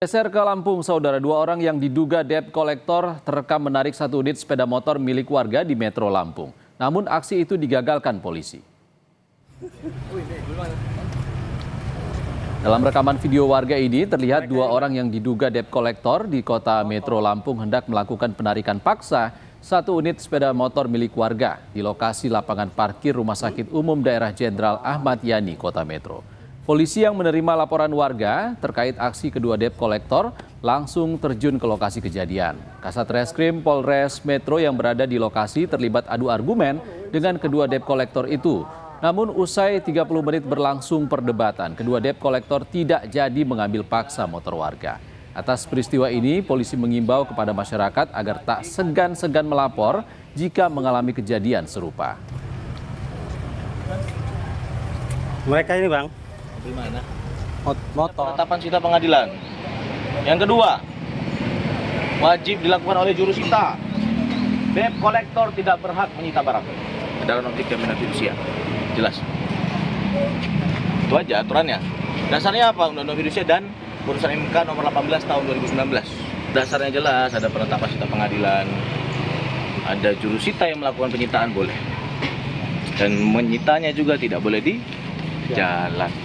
Geser ke Lampung, saudara. Dua orang yang diduga debt collector terekam menarik satu unit sepeda motor milik warga di Metro Lampung. Namun aksi itu digagalkan polisi. Dalam rekaman video warga ini terlihat dua orang yang diduga debt collector di kota Metro Lampung hendak melakukan penarikan paksa satu unit sepeda motor milik warga di lokasi lapangan parkir Rumah Sakit Umum Daerah Jenderal Ahmad Yani, Kota Metro. Polisi yang menerima laporan warga terkait aksi kedua debt collector langsung terjun ke lokasi kejadian. Kasat Reskrim Polres Metro yang berada di lokasi terlibat adu argumen dengan kedua debt collector itu. Namun usai 30 menit berlangsung perdebatan, kedua debt collector tidak jadi mengambil paksa motor warga. Atas peristiwa ini, polisi mengimbau kepada masyarakat agar tak segan-segan melapor jika mengalami kejadian serupa. Mereka ini, Bang, Gimana? motor. Penetapan sita pengadilan. Yang kedua, wajib dilakukan oleh jurusita. Debt kolektor tidak berhak menyita barang. Dalam objek jaminan fidusia. Jelas. Itu aja aturannya. Dasarnya apa? Undang-Undang Fidusia dan Putusan MK nomor 18 tahun 2019. Dasarnya jelas, ada penetapan sita pengadilan. Ada jurusita yang melakukan penyitaan boleh. Dan menyitanya juga tidak boleh di jalan.